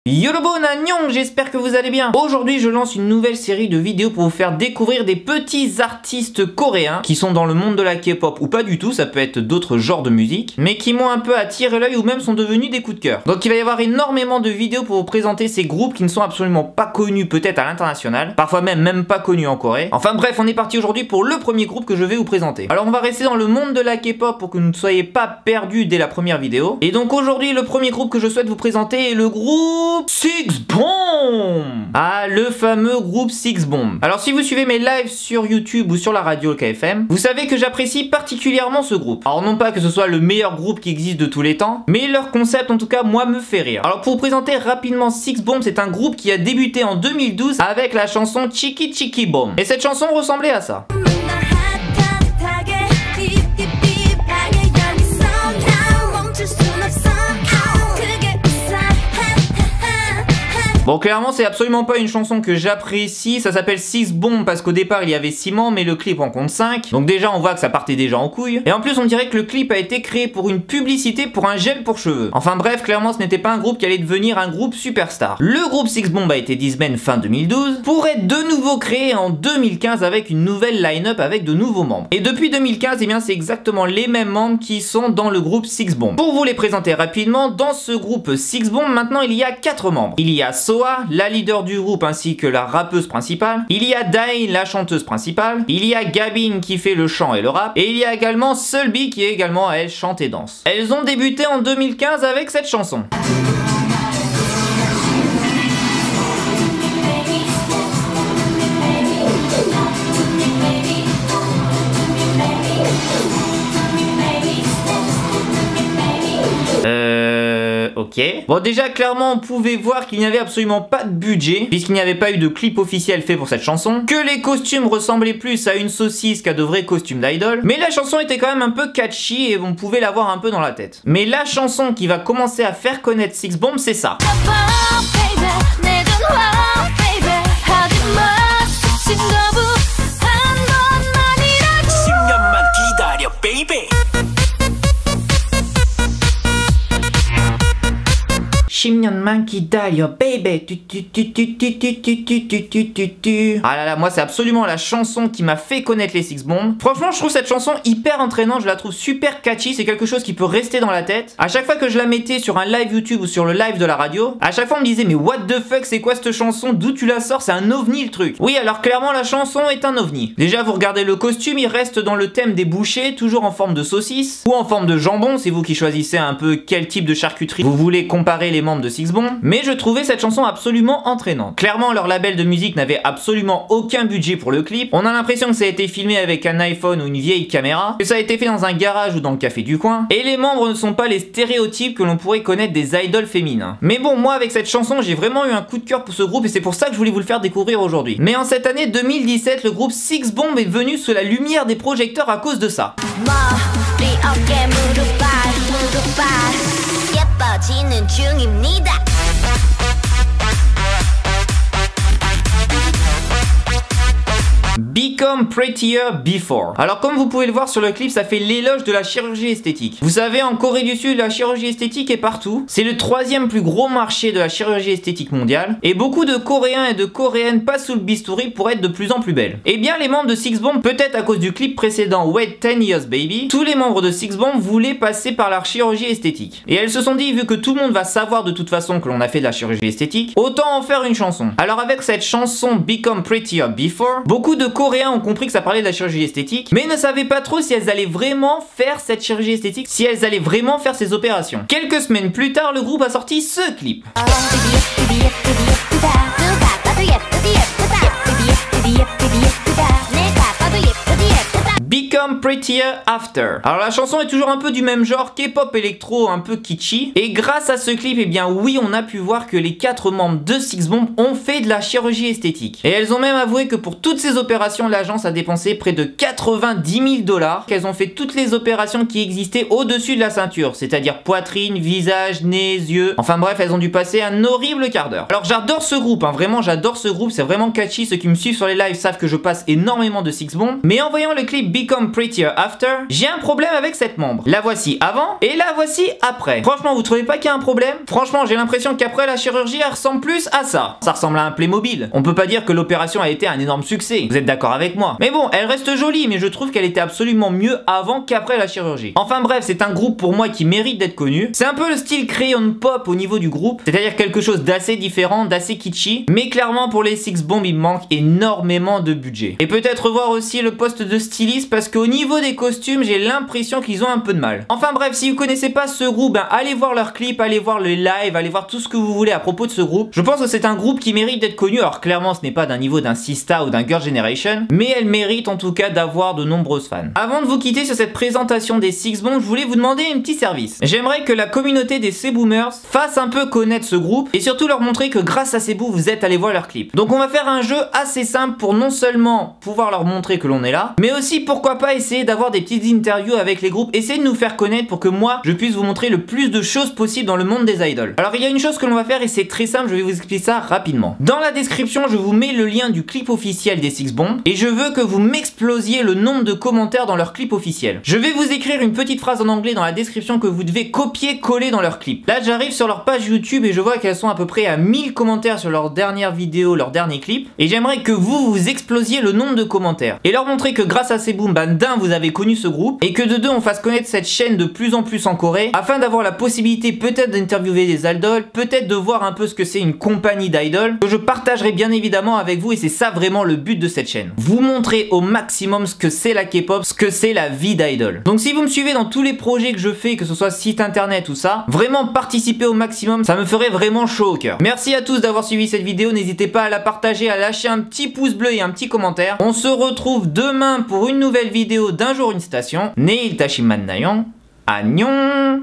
Yolobo Nanyong, j'espère que vous allez bien. Aujourd'hui je lance une nouvelle série de vidéos pour vous faire découvrir des petits artistes coréens qui sont dans le monde de la K-pop ou pas du tout, ça peut être d'autres genres de musique, mais qui m'ont un peu attiré l'œil ou même sont devenus des coups de cœur. Donc il va y avoir énormément de vidéos pour vous présenter ces groupes qui ne sont absolument pas connus peut-être à l'international, parfois même pas connus en Corée. Enfin bref, on est parti aujourd'hui pour le premier groupe que je vais vous présenter. Alors on va rester dans le monde de la K-pop pour que vous ne soyez pas perdus dès la première vidéo. Et donc aujourd'hui le premier groupe que je souhaite vous présenter est le groupe Six Bomb. Ah, le fameux groupe Six Bomb. Alors si vous suivez mes lives sur YouTube ou sur la radio KFM, vous savez que j'apprécie particulièrement ce groupe. Alors non pas que ce soit le meilleur groupe qui existe de tous les temps, mais leur concept en tout cas moi me fait rire. Alors pour vous présenter rapidement Six Bomb, c'est un groupe qui a débuté en 2012 avec la chanson Chiki Chiki Bomb. Et cette chanson ressemblait à ça. Bon, clairement c'est absolument pas une chanson que j'apprécie, ça s'appelle Six Bomb parce qu'au départ il y avait 6 membres mais le clip en compte 5, donc déjà on voit que ça partait déjà en couille, et en plus on dirait que le clip a été créé pour une publicité pour un gel pour cheveux. Enfin bref, clairement ce n'était pas un groupe qui allait devenir un groupe superstar. Le groupe Six Bomb a été disband fin 2012 pour être de nouveau créé en 2015 avec une nouvelle line-up avec de nouveaux membres. Et depuis 2015, eh bien c'est exactement les mêmes membres qui sont dans le groupe Six Bomb. Pour vous les présenter rapidement, dans ce groupe Six Bomb maintenant il y a 4 membres. Il y a la leader du groupe ainsi que la rappeuse principale. Il y a Dae, la chanteuse principale. Il y a Gabin qui fait le chant et le rap. Et il y a également Sulby qui est également, elle, chante et danse. Elles ont débuté en 2015 avec cette chanson. Ok. Bon, déjà clairement on pouvait voir qu'il n'y avait absolument pas de budget puisqu'il n'y avait pas eu de clip officiel fait pour cette chanson, que les costumes ressemblaient plus à une saucisse qu'à de vrais costumes d'idol, mais la chanson était quand même un peu catchy et on pouvait l'avoir un peu dans la tête. Mais la chanson qui va commencer à faire connaître Six Bomb, c'est ça. Ah là là, moi c'est absolument la chanson qui m'a fait connaître les Six Bomb. Franchement je trouve cette chanson hyper entraînante, je la trouve super catchy, c'est quelque chose qui peut rester dans la tête. À chaque fois que je la mettais sur un live YouTube ou sur le live de la radio, à chaque fois on me disait mais what the fuck, c'est quoi cette chanson, d'où tu la sors, c'est un ovni le truc. Oui, alors clairement la chanson est un ovni. Déjà vous regardez le costume, il reste dans le thème des bouchées, toujours en forme de saucisse ou en forme de jambon, c'est vous qui choisissez un peu quel type de charcuterie vous voulez comparer les membres de Six Bomb, mais je trouvais cette chanson absolument entraînante. Clairement leur label de musique n'avait absolument aucun budget pour le clip, on a l'impression que ça a été filmé avec un iPhone ou une vieille caméra, que ça a été fait dans un garage ou dans le café du coin, et les membres ne sont pas les stéréotypes que l'on pourrait connaître des idoles féminins. Mais bon, moi avec cette chanson j'ai vraiment eu un coup de cœur pour ce groupe et c'est pour ça que je voulais vous le faire découvrir aujourd'hui. Mais en cette année 2017, le groupe Six Bomb est venu sous la lumière des projecteurs à cause de ça. Become Prettier Before. Alors comme vous pouvez le voir sur le clip, ça fait l'éloge de la chirurgie esthétique. Vous savez, en Corée du Sud, la chirurgie esthétique est partout. C'est le 3e plus gros marché de la chirurgie esthétique mondiale. Et beaucoup de Coréens et de Coréennes passent sous le bistouri pour être de plus en plus belles. Et bien les membres de Six Bomb, peut-être à cause du clip précédent Wait 10 Years Baby, tous les membres de Six Bomb voulaient passer par la chirurgie esthétique. Et elles se sont dit, vu que tout le monde va savoir de toute façon que l'on a fait de la chirurgie esthétique, autant en faire une chanson. Alors avec cette chanson Become Prettier Before, beaucoup de Coréens ont compris que ça parlait de la chirurgie esthétique, mais ne savaient pas trop si elles allaient vraiment faire cette chirurgie esthétique, si elles allaient vraiment faire ces opérations. Quelques semaines plus tard, le groupe a sorti ce clip. Become Prettier After. Alors la chanson est toujours un peu du même genre, K-pop électro un peu kitschy, et grâce à ce clip, eh bien oui, on a pu voir que les 4 membres de Six Bomb ont fait de la chirurgie esthétique. Et elles ont même avoué que pour toutes ces opérations, l'agence a dépensé près de 90 000 $, qu'elles ont fait toutes les opérations qui existaient au-dessus de la ceinture, c'est-à-dire poitrine, visage, nez, yeux, enfin bref, elles ont dû passer un horrible quart d'heure. Alors j'adore ce groupe, hein, vraiment j'adore ce groupe, c'est vraiment catchy, ceux qui me suivent sur les lives savent que je passe énormément de Six Bomb, mais en voyant le clip Become Prettier Year After, j'ai un problème avec cette membre. La voici avant et la voici après. Franchement, vous trouvez pas qu'il y a un problème? Franchement, j'ai l'impression qu'après la chirurgie, elle ressemble plus à ça. Ça ressemble à un Playmobil. On peut pas dire que l'opération a été un énorme succès. Vous êtes d'accord avec moi? Mais bon, elle reste jolie, mais je trouve qu'elle était absolument mieux avant qu'après la chirurgie. Enfin bref, c'est un groupe pour moi qui mérite d'être connu. C'est un peu le style crayon pop au niveau du groupe, c'est-à-dire quelque chose d'assez différent, d'assez kitschy, mais clairement pour les Six Bombs, il manque énormément de budget. Et peut-être revoir aussi le poste de styliste parce qu'au niveau des costumes, j'ai l'impression qu'ils ont un peu de mal. Enfin bref, si vous connaissez pas ce groupe, ben, allez voir leurs clips, allez voir les lives, allez voir tout ce que vous voulez à propos de ce groupe. Je pense que c'est un groupe qui mérite d'être connu. Alors clairement, ce n'est pas d'un niveau d'un Sista ou d'un Girl Generation, mais elle mérite en tout cas d'avoir de nombreuses fans. Avant de vous quitter sur cette présentation des Six Bombs, je voulais vous demander un petit service. J'aimerais que la communauté des C-Boomers fasse un peu connaître ce groupe et surtout leur montrer que grâce à Cebu, vous êtes allés voir leurs clips. Donc on va faire un jeu assez simple pour non seulement pouvoir leur montrer que l'on est là, mais aussi pourquoi pas essayer d'avoir des petites interviews avec les groupes, essayer de nous faire connaître pour que moi je puisse vous montrer le plus de choses possible dans le monde des idols. Alors il y a une chose que l'on va faire et c'est très simple, je vais vous expliquer ça rapidement. Dans la description, je vous mets le lien du clip officiel des Six Bombs et je veux que vous m'explosiez le nombre de commentaires dans leur clip officiel. Je vais vous écrire une petite phrase en anglais dans la description que vous devez copier-coller dans leur clip. Là j'arrive sur leur page YouTube et je vois qu'elles sont à peu près à 1000 commentaires sur leur dernière vidéo, leur dernier clip, et j'aimerais que vous explosiez le nombre de commentaires et leur montrer que grâce à ces booms, d'un vous avez connu ce groupe et que de deux on fasse connaître cette chaîne de plus en plus en Corée afin d'avoir la possibilité peut-être d'interviewer des idoles, peut-être de voir un peu ce que c'est une compagnie d'idoles que je partagerai bien évidemment avec vous et c'est ça vraiment le but de cette chaîne. Vous montrer au maximum ce que c'est la K-pop, ce que c'est la vie d'idol. Donc si vous me suivez dans tous les projets que je fais, que ce soit site internet ou ça, vraiment participez au maximum, ça me ferait vraiment chaud au cœur. Merci à tous d'avoir suivi cette vidéo, n'hésitez pas à la partager, à lâcher un petit pouce bleu et un petit commentaire. On se retrouve demain pour une nouvelle vidéo d'un jour une station. Neil Tashiman Nayon. Annyeong.